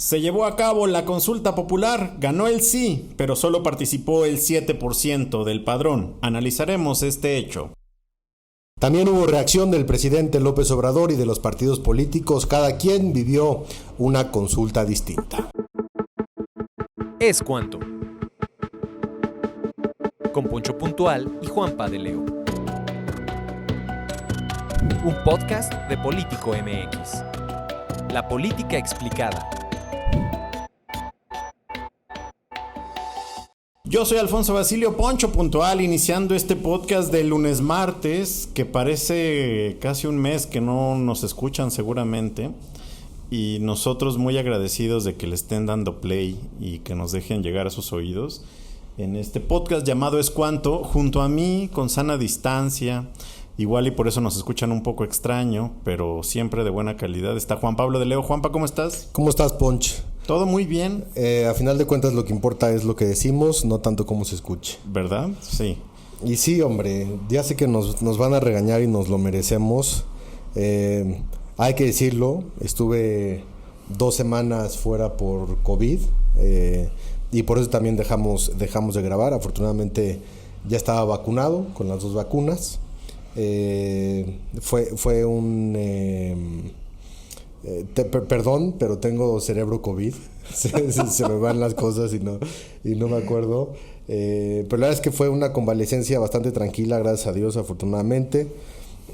Se llevó a cabo la consulta popular, ganó el sí, pero solo participó el 7% del padrón. Analizaremos este hecho. También hubo reacción del presidente López Obrador y de los partidos políticos. Cada quien vivió una consulta distinta. Es cuanto. Con Poncho Puntual y Juanpa de Leo. Un podcast de Político MX. La política explicada. Yo soy Alfonso Basilio Poncho Puntual, iniciando este podcast de lunes martes, que parece casi un mes que no nos escuchan seguramente, y nosotros muy agradecidos de que le estén dando play y que nos dejen llegar a sus oídos en este podcast llamado Es Cuanto, junto a mí, con sana distancia, igual y por eso nos escuchan un poco extraño, pero siempre de buena calidad. Está Juan Pablo de Leo. Juanpa, ¿cómo estás? ¿Cómo estás, Ponch? Todo muy bien. A final de cuentas lo que importa es lo que decimos, no tanto cómo se escuche. ¿Verdad? Sí. Y sí, hombre, ya sé que nos van a regañar y nos lo merecemos. Hay que decirlo, estuve 2 semanas fuera por COVID y por eso también dejamos de grabar. Afortunadamente ya estaba vacunado con las 2 vacunas. Fue un... perdón, pero tengo cerebro COVID. se me van las cosas y no me acuerdo. Pero la verdad es que fue una convalecencia bastante tranquila, gracias a Dios, afortunadamente.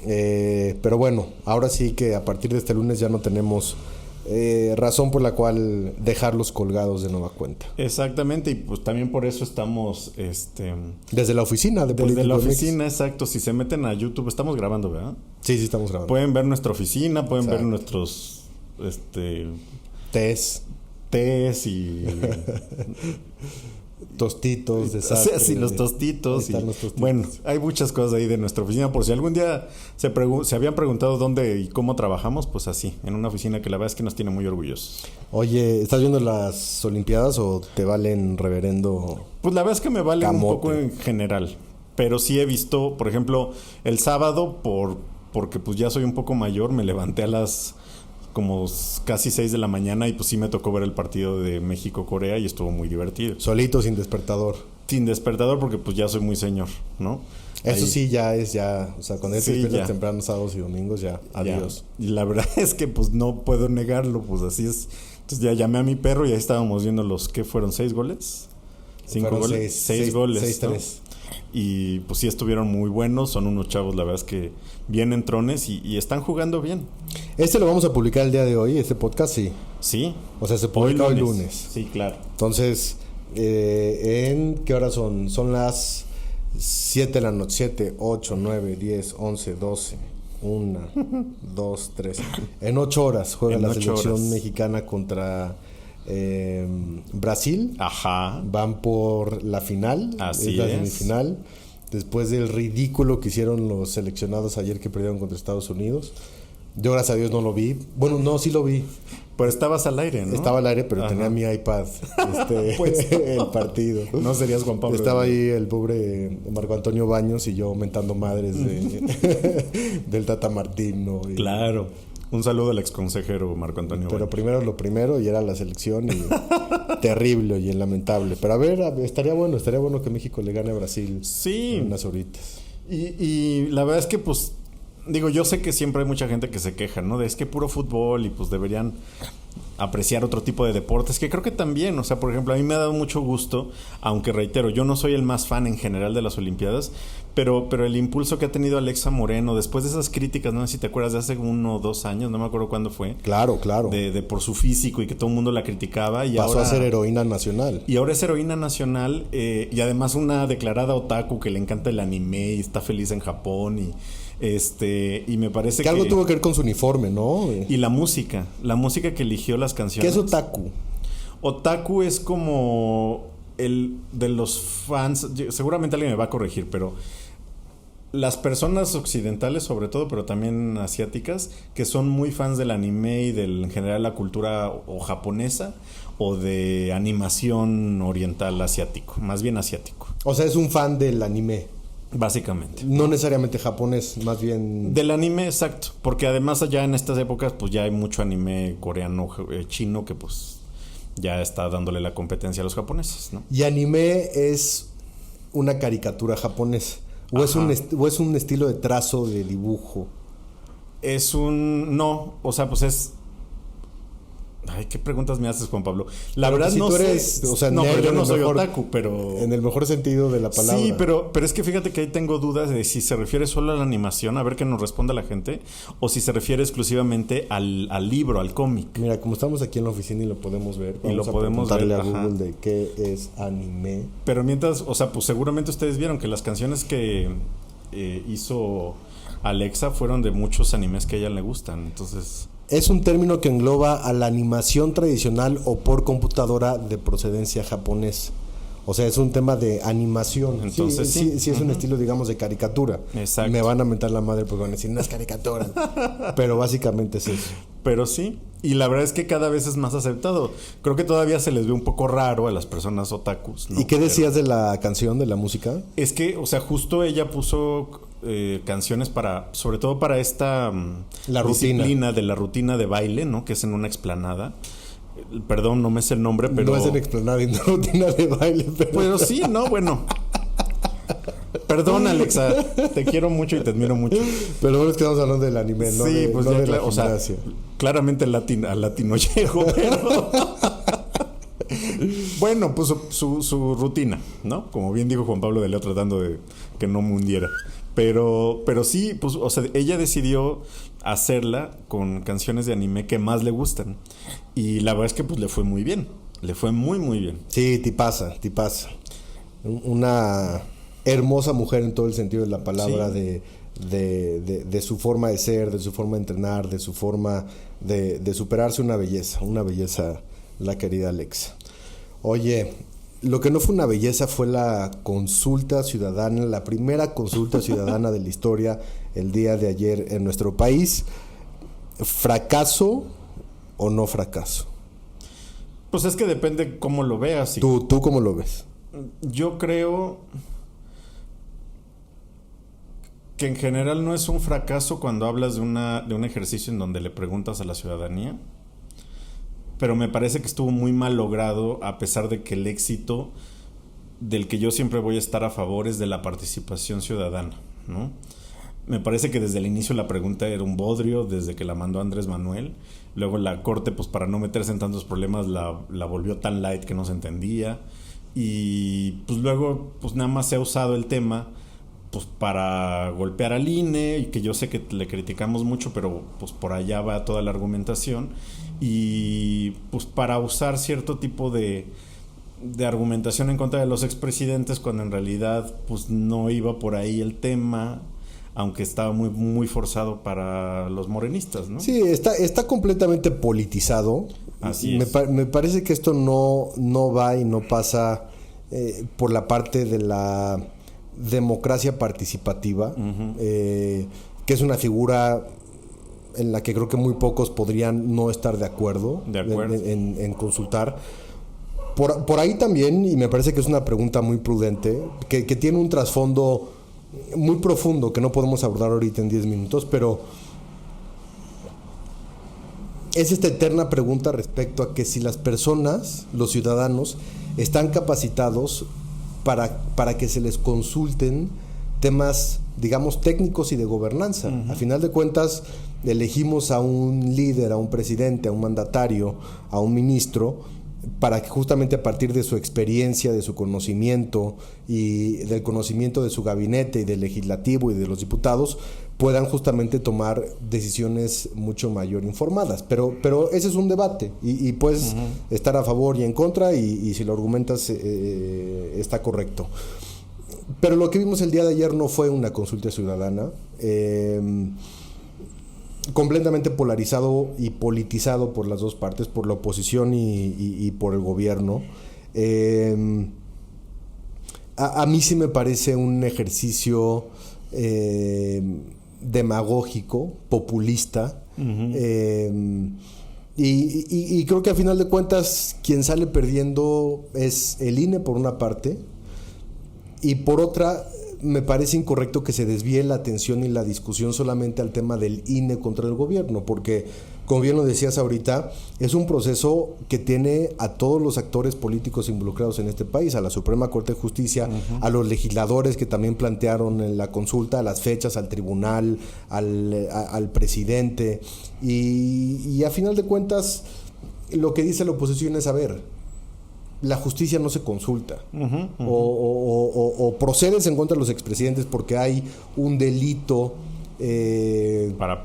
Pero bueno, ahora sí que a partir de este lunes ya no tenemos razón por la cual dejarlos colgados de nueva cuenta. Exactamente, y pues también por eso estamos desde la oficina de Político. Desde la oficina, exacto. Si se meten a YouTube, estamos grabando, ¿verdad? Sí, estamos grabando. Pueden ver nuestra oficina, pueden ver nuestros tés y tostitos, desastre. Sí, los tostitos. Los tostitos. Bueno, hay muchas cosas ahí de nuestra oficina. Por si algún día se habían preguntado dónde y cómo trabajamos, pues así, en una oficina que la verdad es que nos tiene muy orgullosos. Oye, ¿estás viendo las Olimpiadas o te valen reverendo? Pues la verdad es que me vale camote. Un poco en general. Pero sí he visto, por ejemplo, el sábado, porque pues ya soy un poco mayor, me levanté a las como casi 6 de la mañana y pues sí me tocó ver el partido de México-Corea y estuvo muy divertido. Solito, sin despertador. Sin despertador porque pues ya soy muy señor, ¿no? Eso ahí, sí ya, o sea, cuando te despiertas temprano sábados y domingos, ya, adiós. Ya. Y la verdad es que pues no puedo negarlo, pues así es. Entonces ya llamé a mi perro y ahí estábamos viendo ¿qué fueron? ¿6 goles? 5 goles. 6 goles. 6-3. ¿no? Y pues sí estuvieron muy buenos, son unos chavos la verdad es que bien entrones y están jugando bien. Lo vamos a publicar el día de hoy, este podcast, sí. Sí. O sea, se publica hoy lunes. Sí, claro. Entonces, ¿en qué horas son? Son las 7 de la noche, 7, 8, 9, 10, 11, 12, 1, 2, 3. En 8 horas juega la selección mexicana contra Brasil. Ajá. Van por la final. Así es la semifinal. Después del ridículo que hicieron los seleccionados ayer que perdieron contra Estados Unidos. Yo, gracias a Dios, no lo vi. Bueno, no, sí lo vi. Pero estabas al aire, ¿no? Estaba al aire, pero tenía mi iPad pues, el partido. No serías Juan Pablo. Estaba ahí el pobre Marco Antonio Baños y yo mentando madres del Tata Martino. Claro. Un saludo al exconsejero Marco Antonio Pero Baños. primero lo primero y era la selección y terrible y lamentable. Pero a ver, estaría bueno que México le gane a Brasil. Sí. En unas horitas. Y la verdad es que pues digo, yo sé que siempre hay mucha gente que se queja, ¿no? Es que puro fútbol y pues deberían apreciar otro tipo de deportes, que creo que también, o sea, por ejemplo, a mí me ha dado mucho gusto, aunque reitero, yo no soy el más fan en general de las Olimpiadas, pero el impulso que ha tenido Alexa Moreno, después de esas críticas, no sé si te acuerdas, de hace 1 o 2 años, no me acuerdo cuándo fue. Claro. De por su físico y que todo el mundo la criticaba. Y pasó a ser heroína nacional. Y ahora es heroína nacional y además una declarada otaku que le encanta el anime y está feliz en Japón y me parece que algo tuvo que ver con su uniforme, ¿no? Y la música que eligió las canciones. ¿Qué es otaku? Otaku es como el de los fans, seguramente alguien me va a corregir, pero las personas occidentales sobre todo, pero también asiáticas, que son muy fans del anime y en general la cultura o japonesa o de animación oriental asiático, más bien asiático. O sea, es un fan del anime. Básicamente. No necesariamente japonés, más bien... Del anime, exacto. Porque además allá en estas épocas pues ya hay mucho anime coreano, chino, que pues ya está dándole la competencia a los japoneses, ¿no? Y anime es una caricatura japonesa. ¿O es un estilo de trazo de dibujo? No, o sea, pues es... Ay, ¿qué preguntas me haces, Juan Pablo? La Pero verdad si no tú sé. eres, o sea, no, pero yo no soy mejor, otaku, pero... En el mejor sentido de la palabra. Sí, pero es que fíjate que ahí tengo dudas de si se refiere solo a la animación, a ver qué nos responde la gente, o si se refiere exclusivamente al libro, al cómic. Mira, como estamos aquí en la oficina y lo podemos ver, Y lo vamos a podemos preguntarle ver, a ajá. Google de qué es anime. Pero mientras, o sea, pues seguramente ustedes vieron que las canciones que hizo Alexa fueron de muchos animes que a ella le gustan, entonces... Es un término que engloba a la animación tradicional o por computadora de procedencia japonesa. O sea, es un tema de animación. Entonces, sí sí. es un estilo, digamos, de caricatura. Exacto. Me van a mentar la madre porque van a decir, no es caricatura. Pero básicamente es eso. Pero sí, y la verdad es que cada vez es más aceptado. Creo que todavía se les ve un poco raro a las personas otakus, ¿no? ¿Y qué decías de la canción, de la música? Es que, o sea, justo ella puso canciones para, sobre todo para esta La rutina. disciplina de la rutina de baile, ¿no? Que es en una explanada. Perdón, no me sé el nombre, pero... No es en explanada y no rutina de baile, Pero sí, no, bueno. Perdón, Alexa, te quiero mucho y te admiro mucho. Pero bueno, es que estamos hablando del anime, no Sí, de, pues no ya, de la o sea, gimnasia. claramente al latino llego, pero... Bueno, pues su rutina, ¿no? Como bien dijo Juan Pablo de León, tratando de que no me hundiera. Pero sí, pues, o sea, ella decidió hacerla con canciones de anime que más le gustan. Y la verdad es que pues le fue muy bien. Le fue muy, muy bien. Sí, tipaza. Una hermosa mujer en todo el sentido de la palabra, Sí. de su forma de ser, de su forma de entrenar, de su forma de superarse, una belleza, la querida Alexa. Oye, lo que no fue una belleza fue la consulta ciudadana, la primera consulta ciudadana de la historia el día de ayer en nuestro país. ¿Fracaso o no fracaso? Pues es que depende cómo lo veas. Y ¿Tú cómo lo ves? yo creo que en general no es un fracaso cuando hablas de un ejercicio en donde le preguntas a la ciudadanía. Pero me parece que estuvo muy mal logrado, a pesar de que el éxito del que yo siempre voy a estar a favor es de la participación ciudadana, ¿no? Me parece que desde el inicio la pregunta era un bodrio, desde que la mandó Andrés Manuel. Luego la Corte, pues para no meterse en tantos problemas, la volvió tan light que no se entendía. Y pues luego, pues nada más se ha usado el tema pues para golpear al INE, y que yo sé que le criticamos mucho, pero pues por allá va toda la argumentación. Y pues para usar cierto tipo de argumentación en contra de los expresidentes, cuando en realidad pues no iba por ahí el tema, aunque estaba muy, muy forzado para los morenistas, ¿no? Sí, está completamente politizado. Así es. Me parece que esto no va y no pasa por la parte de la democracia participativa, que es una figura en la que creo que muy pocos podrían no estar de acuerdo, en consultar. Por ahí también, y me parece que es una pregunta muy prudente, que tiene un trasfondo muy profundo que no podemos abordar ahorita en 10 minutos, pero es esta eterna pregunta respecto a que si las personas, los ciudadanos, están capacitados para que se les consulten temas, digamos, técnicos y de gobernanza. A final de cuentas, elegimos a un líder, a un presidente, a un mandatario, a un ministro, para que justamente a partir de su experiencia, de su conocimiento y del conocimiento de su gabinete y del legislativo y de los diputados, puedan justamente tomar decisiones mucho mayor informadas. Pero ese es un debate y puedes estar a favor y en contra, y si lo argumentas está correcto. Pero lo que vimos el día de ayer no fue una consulta ciudadana, completamente polarizado y politizado por las dos partes, por la oposición y por el gobierno. A mí sí me parece un ejercicio demagógico, populista, y creo que a final de cuentas quien sale perdiendo es el INE por una parte, y por otra me parece incorrecto que se desvíe la atención y la discusión solamente al tema del INE contra el gobierno, porque como bien lo decías ahorita, es un proceso que tiene a todos los actores políticos involucrados en este país, a la Suprema Corte de Justicia, a los legisladores que también plantearon en la consulta, a las fechas, al tribunal, al presidente, y a final de cuentas lo que dice la oposición es, a ver, la justicia no se consulta, o procedes en contra de los expresidentes porque hay un delito para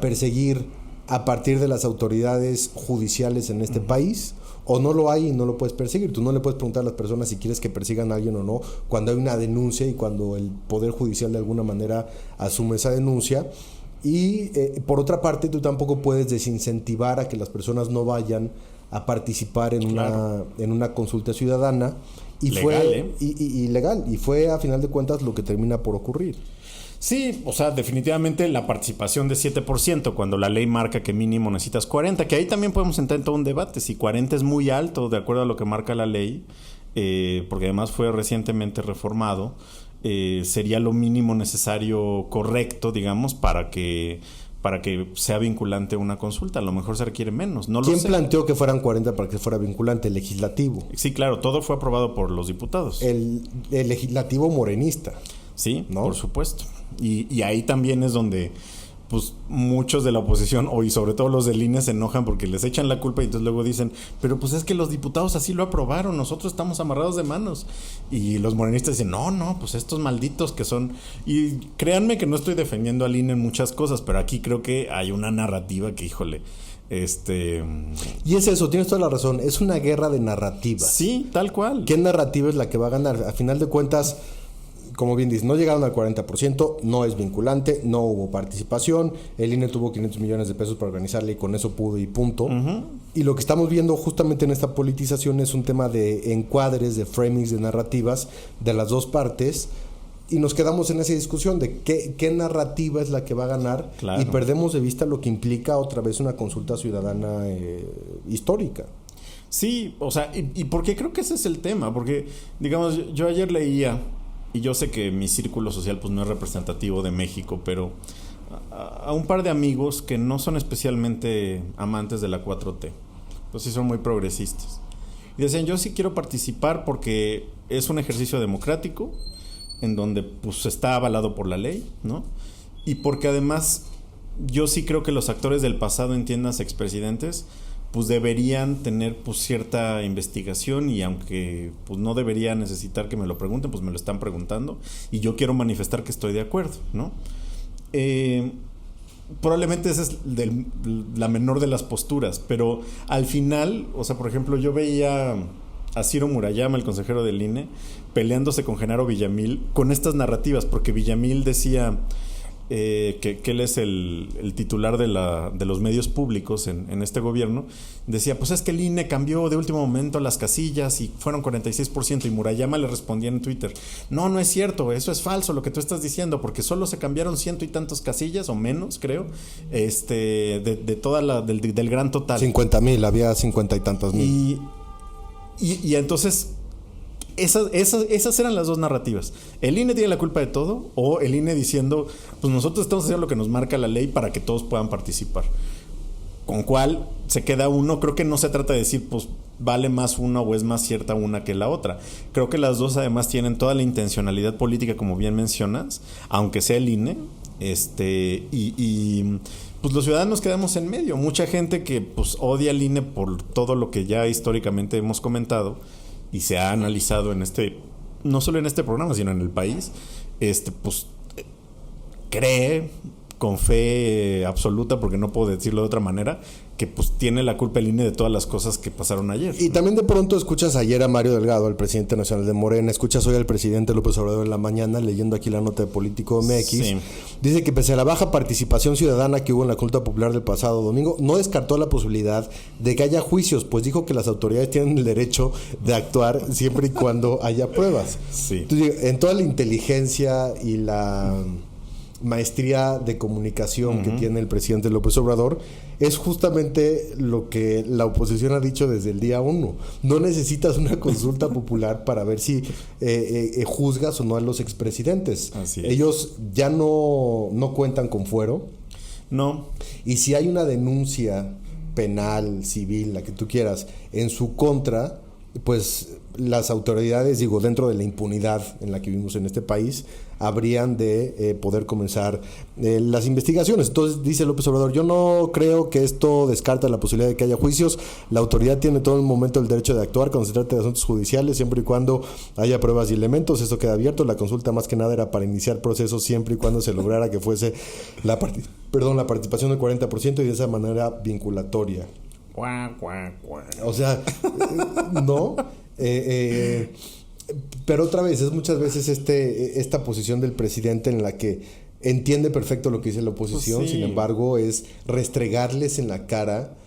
perseguir a partir de las autoridades judiciales en este país, o no lo hay y no lo puedes perseguir. Tú no le puedes preguntar a las personas si quieres que persigan a alguien o no cuando hay una denuncia y cuando el Poder Judicial de alguna manera asume esa denuncia. Y por otra parte, tú tampoco puedes desincentivar a que las personas no vayan a participar en una consulta ciudadana. Y legal, y fue a final de cuentas lo que termina por ocurrir. Sí, o sea, definitivamente la participación de 7%, cuando la ley marca que mínimo necesitas 40%, que ahí también podemos entrar en todo un debate, si 40 es muy alto de acuerdo a lo que marca la ley, porque además fue recientemente reformado, sería lo mínimo necesario correcto, digamos, para que sea vinculante una consulta. A lo mejor se requiere menos, no lo sé. ¿Quién planteó que fueran 40 para que fuera vinculante? El legislativo. Sí, claro, todo fue aprobado por los diputados. El legislativo morenista. Sí, ¿no? Por supuesto. Y ahí también es donde pues muchos de la oposición, y sobre todo los del INE, se enojan porque les echan la culpa y entonces luego dicen, pero pues es que los diputados así lo aprobaron, nosotros estamos amarrados de manos. Y los morenistas dicen, no, pues estos malditos que son... Y créanme que no estoy defendiendo al INE en muchas cosas, pero aquí creo que hay una narrativa que, híjole... Y es eso, tienes toda la razón, es una guerra de narrativas. Sí, tal cual. ¿Qué narrativa es la que va a ganar? A final de cuentas, como bien dices, no llegaron al 40%, no es vinculante, no hubo participación, el INE tuvo 500 millones de pesos para organizarle y con eso pudo y punto. Y lo que estamos viendo justamente en esta politización es un tema de encuadres, de framings, de narrativas de las dos partes, y nos quedamos en esa discusión de qué narrativa es la que va a ganar, y perdemos de vista lo que implica otra vez una consulta ciudadana histórica. Sí, o sea, y porque creo que ese es el tema, porque, digamos, yo ayer leía, y yo sé que mi círculo social pues no es representativo de México, pero a un par de amigos que no son especialmente amantes de la 4T, pues sí son muy progresistas. Y decían, yo sí quiero participar porque es un ejercicio democrático, en donde pues está avalado por la ley, ¿no? Y porque además yo sí creo que los actores del pasado, entiendas, expresidentes, pues deberían tener pues cierta investigación, y aunque pues no debería necesitar que me lo pregunten, pues me lo están preguntando y yo quiero manifestar que estoy de acuerdo, ¿no? Probablemente esa es la menor de las posturas, pero al final, o sea, por ejemplo, yo veía a Ciro Murayama, el consejero del INE, peleándose con Genaro Villamil con estas narrativas, porque Villamil decía que él es el titular de los medios públicos en este gobierno. Decía, pues es que el INE cambió de último momento las casillas y fueron 46%, y Murayama le respondía en Twitter, no es cierto, eso es falso lo que tú estás diciendo, porque solo se cambiaron 100 y tantos casillas o menos, creo, de toda del gran total. 50,000, había 50 y tantos mil. Y entonces esas eran las dos narrativas. El INE tiene la culpa de todo, o el INE diciendo, pues nosotros estamos haciendo lo que nos marca la ley para que todos puedan participar. Con cuál se queda uno. Creo que no se trata de decir, pues vale más una o es más cierta una que la otra. Creo que las dos además tienen toda la intencionalidad política, como bien mencionas, aunque sea el INE, pues los ciudadanos quedamos en medio. Mucha gente que pues odia al INE por todo lo que ya históricamente hemos comentado y se ha analizado no solo en este programa, sino en el país, pues cree con fe absoluta, porque no puedo decirlo de otra manera, que pues tiene la culpa el INE de todas las cosas que pasaron ayer. Y también de pronto escuchas ayer a Mario Delgado, el presidente nacional de Morena, escuchas hoy al presidente López Obrador en la mañana, leyendo aquí la nota de Político MX, sí. Dice que pese a la baja participación ciudadana que hubo en la consulta popular del pasado domingo, no descartó la posibilidad de que haya juicios, pues dijo que las autoridades tienen el derecho de actuar siempre y cuando haya pruebas. Sí. Entonces, en toda la inteligencia y la maestría de comunicación que tiene el presidente López Obrador, es justamente lo que la oposición ha dicho desde el día 1. No necesitas una consulta popular para ver si juzgas o no a los expresidentes. Así es. Ellos ya no cuentan con fuero. No. Y si hay una denuncia penal, civil, la que tú quieras, en su contra, pues las autoridades, digo, dentro de la impunidad en la que vivimos en este país, habrían de poder comenzar las investigaciones. Entonces dice López Obrador: yo no creo que esto descarta la posibilidad de que haya juicios. La autoridad tiene todo el momento el derecho de actuar cuando se trate de asuntos judiciales, siempre y cuando haya pruebas y elementos. Eso queda abierto. La consulta más que nada era para iniciar procesos siempre y cuando se lograra que fuese la participación del 40% y de esa manera vinculatoria. O sea, no. Pero otra vez, es muchas veces esta posición del presidente en la que entiende perfecto lo que dice la oposición, pues sí. Sin embargo, es restregarles en la cara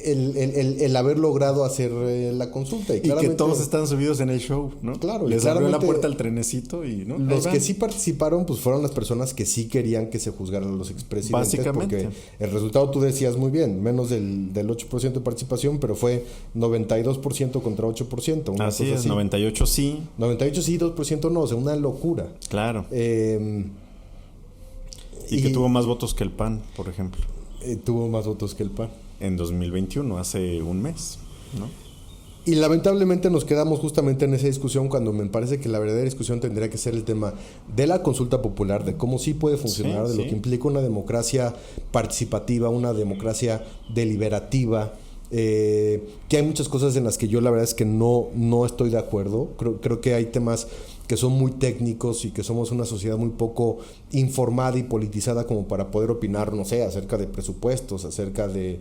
el haber logrado hacer la consulta. Y que todos están subidos en el show, ¿no? Claro. Les abrió la puerta al trenecito y, ¿no? Los que sí participaron, pues fueron las personas que sí querían que se juzgaran a los expresidentes. Básicamente. Porque el resultado, tú decías muy bien, menos del 8% de participación, pero fue 92% contra 8%. Así es, 98 sí. 98 sí, 2% no, o sea, una locura. Claro. Y que tuvo más votos que el PAN, por ejemplo. Tuvo más votos que el PAN. En 2021, hace un mes, ¿no? Y lamentablemente nos quedamos justamente en esa discusión cuando me parece que la verdadera discusión tendría que ser el tema de la consulta popular, de cómo sí puede funcionar, de lo que implica una democracia participativa, una democracia deliberativa, que hay muchas cosas en las que yo la verdad es que no estoy de acuerdo. Creo que hay temas que son muy técnicos y que somos una sociedad muy poco informada y politizada como para poder opinar, no sé, acerca de presupuestos, acerca de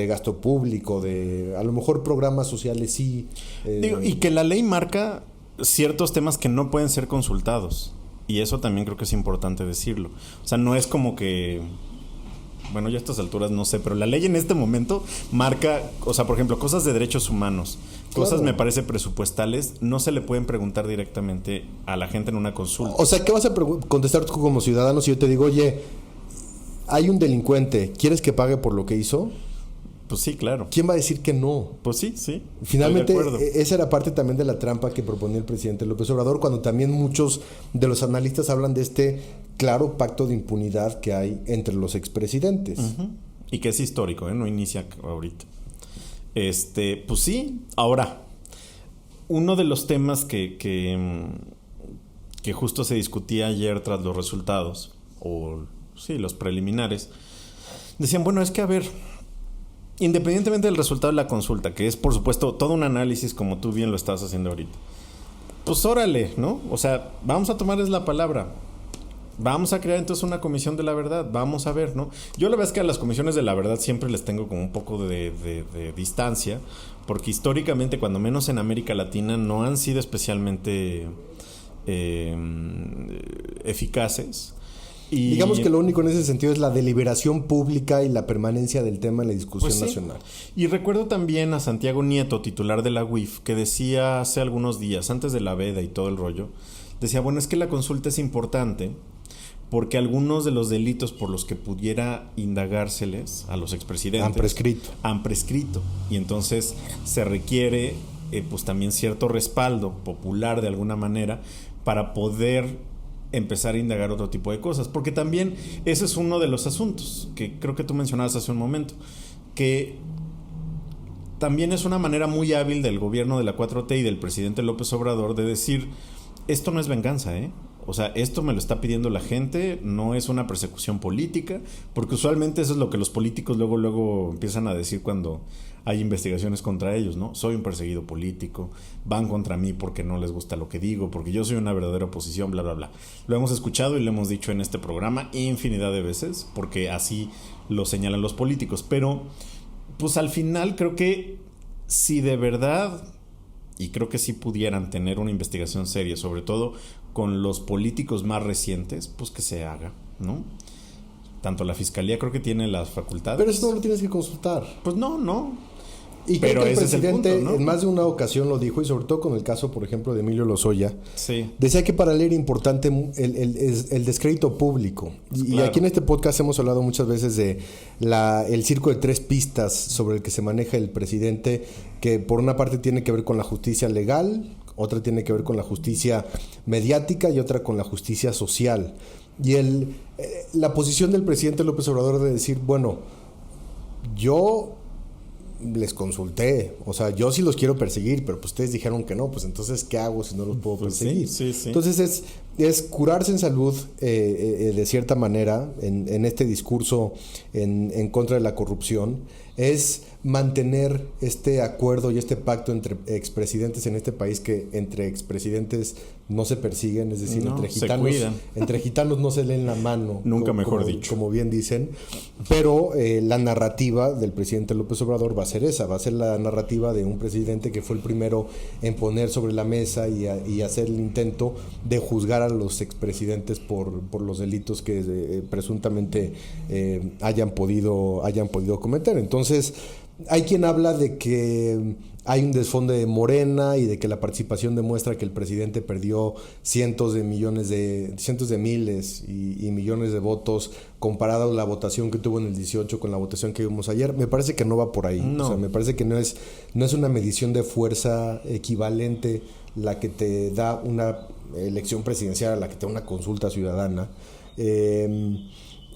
gasto público, de a lo mejor programas sociales sí. Y que la ley marca ciertos temas que no pueden ser consultados. Y eso también creo que es importante decirlo. O sea, no es como que... Bueno, ya a estas alturas no sé, pero la ley en este momento marca, o sea, por ejemplo, cosas de derechos humanos, cosas me parece presupuestales, no se le pueden preguntar directamente a la gente en una consulta. O sea, ¿qué vas a contestar tú como ciudadano si yo te digo, oye, hay un delincuente, ¿quieres que pague por lo que hizo? Pues sí, claro. ¿Quién va a decir que no? Pues sí. Finalmente, esa era parte también de la trampa que proponía el presidente López Obrador, cuando también muchos de los analistas hablan de este claro pacto de impunidad que hay entre los expresidentes. Uh-huh. Y que es histórico, no inicia ahorita. Pues sí. Ahora, uno de los temas que justo se discutía ayer tras los resultados, o sí, los preliminares, decían, bueno, es que a ver, independientemente del resultado de la consulta, que es por supuesto todo un análisis como tú bien lo estás haciendo ahorita, pues órale, ¿no? O sea, vamos a tomarles la palabra. Vamos a crear entonces una comisión de la verdad. Vamos a ver, ¿no? Yo la verdad es que a las comisiones de la verdad siempre les tengo como un poco de distancia, porque históricamente, cuando menos en América Latina, no han sido especialmente eficaces. Y digamos que lo único en ese sentido es la deliberación pública y la permanencia del tema en la discusión nacional. Y recuerdo también a Santiago Nieto, titular de la UIF, que decía hace algunos días, antes de la veda y todo el rollo, decía, bueno, es que la consulta es importante porque algunos de los delitos por los que pudiera indagárseles a los expresidentes han prescrito. Y entonces se requiere pues también cierto respaldo popular de alguna manera para poder empezar a indagar otro tipo de cosas. Porque también ese es uno de los asuntos que creo que tú mencionabas hace un momento, que también es una manera muy hábil del gobierno de la 4T y del presidente López Obrador de decir, esto no es venganza, o sea, esto me lo está pidiendo la gente, no es una persecución política, porque usualmente eso es lo que los políticos luego empiezan a decir cuando hay investigaciones contra ellos, ¿no? Soy un perseguido político, van contra mí porque no les gusta lo que digo, porque yo soy una verdadera oposición, bla, bla, bla. Lo hemos escuchado y lo hemos dicho en este programa infinidad de veces, porque así lo señalan los políticos, pero pues al final creo que si de verdad, y creo que sí pudieran tener una investigación seria, sobre todo con los políticos más recientes, pues que se haga, ¿no? Tanto la fiscalía creo que tiene las facultades. Pero eso no lo tienes que consultar. Pues no. Y pero creo que el presidente en más de una ocasión lo dijo, y sobre todo con el caso, por ejemplo, de Emilio Lozoya, decía que para él era importante el descrédito público. Y aquí en este podcast hemos hablado muchas veces de el circo de tres pistas sobre el que se maneja el presidente, que por una parte tiene que ver con la justicia legal, otra tiene que ver con la justicia mediática y otra con la justicia social. Y la posición del presidente López Obrador de decir, bueno, yo les consulté, o sea, yo sí los quiero perseguir, pero pues ustedes dijeron que no, pues entonces, ¿qué hago si no los puedo perseguir? Sí. Entonces es curarse en salud de cierta manera en este discurso en contra de la corrupción, es mantener este acuerdo y este pacto entre expresidentes en este país, que entre expresidentes no se persiguen, es decir, entre gitanos no se leen la mano. Nunca mejor dicho. Como bien dicen, pero la narrativa del presidente López Obrador va a ser esa, va a ser la narrativa de un presidente que fue el primero en poner sobre la mesa y hacer el intento de juzgar a los expresidentes por los delitos que presuntamente hayan podido cometer. Entonces, hay quien habla de que hay un desfonde de Morena y de que la participación demuestra que el presidente perdió cientos de miles y millones de votos comparado a la votación que tuvo en el 18 con la votación que vimos ayer. Me parece que no va por ahí. No. O sea, me parece que no es una medición de fuerza equivalente la que te da una elección presidencial a la que te da una consulta ciudadana.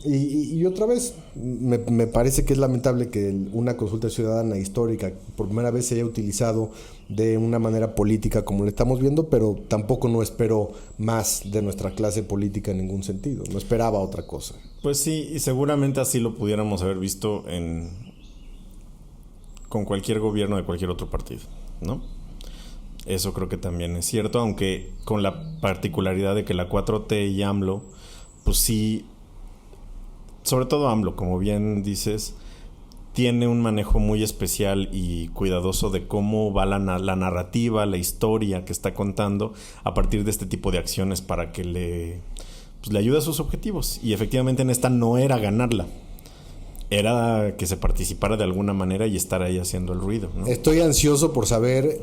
Y otra vez, me parece que es lamentable que una consulta ciudadana histórica por primera vez se haya utilizado de una manera política como lo estamos viendo, pero tampoco no espero más de nuestra clase política en ningún sentido. No esperaba otra cosa. Pues sí, y seguramente así lo pudiéramos haber visto con cualquier gobierno de cualquier otro partido, ¿no? Eso creo que también es cierto, aunque con la particularidad de que la 4T y AMLO, pues sí, sobre todo AMLO, como bien dices, tiene un manejo muy especial y cuidadoso de cómo va la narrativa, la historia que está contando a partir de este tipo de acciones para que le ayude a sus objetivos. Y efectivamente en esta no era ganarla, era que se participara de alguna manera y estar ahí haciendo el ruido, ¿no? Estoy ansioso por saber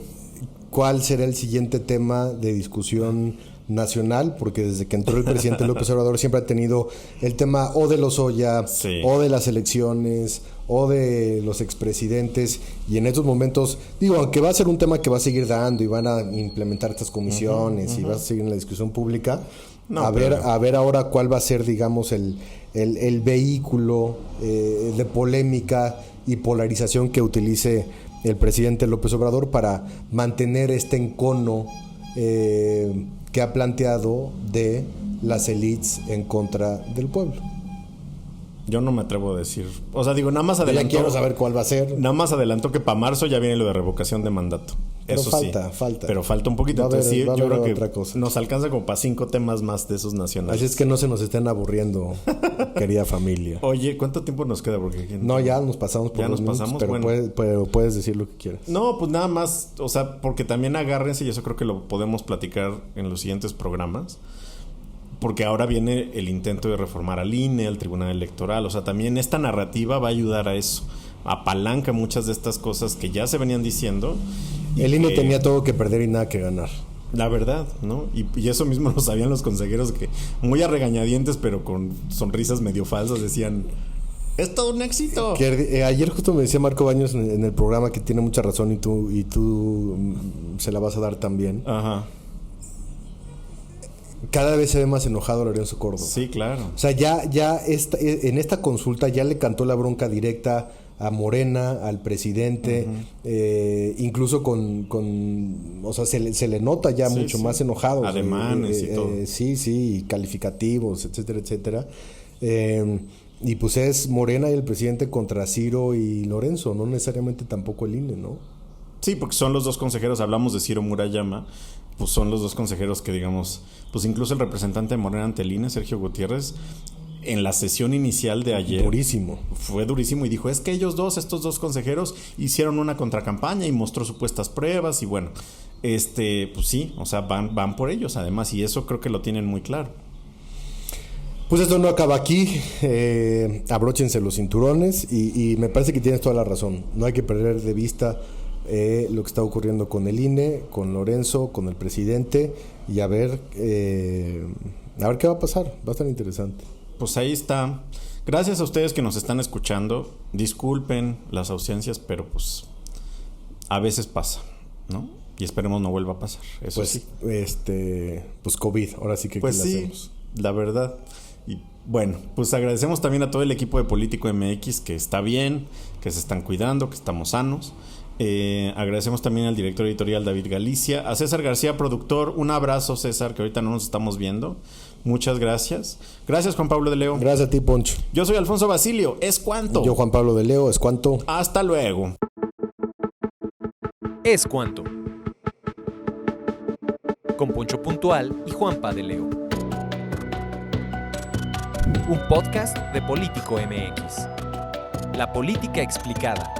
cuál será el siguiente tema de discusión nacional, porque desde que entró el presidente López Obrador siempre ha tenido el tema o de Lozoya, sí, o de las elecciones, o de los expresidentes, y en estos momentos, digo, aunque va a ser un tema que va a seguir dando y van a implementar estas comisiones y va a seguir en la discusión pública, a ver ahora cuál va a ser, digamos, el vehículo de polémica y polarización que utilice el presidente López Obrador para mantener este encono que ha planteado de las élites en contra del pueblo. Yo no me atrevo a decir, o sea, digo, nada más adelantó. Ya quiero saber cuál va a ser. Nada más adelantó que para marzo ya viene lo de revocación de mandato. Pero eso falta. Pero falta un poquito. Entonces sí, yo creo que otra cosa. Nos alcanza como para 5 temas más de esos nacionales. Así es que no se nos estén aburriendo, querida familia. Oye, ¿cuánto tiempo nos queda? Porque no, ya nos pasamos por los minutos, pero bueno. Puedes decir lo que quieras. No, pues nada más, o sea, porque también agárrense, y eso creo que lo podemos platicar en los siguientes programas, porque ahora viene el intento de reformar al INE, al Tribunal Electoral. O sea, también esta narrativa va a ayudar a eso. Apalanca muchas de estas cosas que ya se venían diciendo. El INE tenía todo que perder y nada que ganar. La verdad, ¿no? Y eso mismo lo sabían los consejeros, que muy a regañadientes, pero con sonrisas medio falsas, decían: ¡es todo un éxito! Ayer justo me decía Marco Baños en el programa que tiene mucha razón, y tú se la vas a dar también. Ajá. Cada vez se ve más enojado Lorenzo Córdoba. Sí, claro. O sea, en esta consulta ya le cantó la bronca directa a Morena, al presidente, incluso o sea, se le nota ya mucho más enojado. Ademanes y todo. Sí, calificativos, etcétera, etcétera. Y pues es Morena y el presidente contra Ciro y Lorenzo, no necesariamente tampoco el INE, ¿no? Sí, porque son los dos consejeros, hablamos de Ciro Murayama, pues son los dos consejeros que, digamos, pues incluso el representante de Morena ante el INE, Sergio Gutiérrez, en la sesión inicial de ayer. Fue durísimo y dijo: es que estos dos consejeros hicieron una contracampaña y mostró supuestas pruebas y bueno, pues sí, o sea, van por ellos además, y eso creo que lo tienen muy claro. Pues esto no acaba aquí, abróchense los cinturones y me parece que tienes toda la razón. No hay que perder de vista lo que está ocurriendo con el INE, con Lorenzo, con el presidente, y a ver qué va a pasar. Va a estar interesante. Pues ahí está. Gracias a ustedes que nos están escuchando. Disculpen las ausencias, pero pues a veces pasa, ¿no? Y esperemos no vuelva a pasar. Eso pues sí. Pues COVID, ahora sí que pues ¿qué le sí, hacemos? La verdad. Y bueno, pues agradecemos también a todo el equipo de Político MX que está bien, que se están cuidando, que estamos sanos. Agradecemos también al director editorial David Galicia, a César García, productor. Un abrazo, César, que ahorita no nos estamos viendo. Muchas gracias. Gracias, Juan Pablo de Leo. Gracias a ti, Poncho. Yo soy Alfonso Basilio. ¿Es cuánto? Yo, Juan Pablo de Leo. ¿Es cuánto? Hasta luego. Es cuánto. Con Poncho Puntual y Juanpa de Leo. Un podcast de Político MX. La política explicada.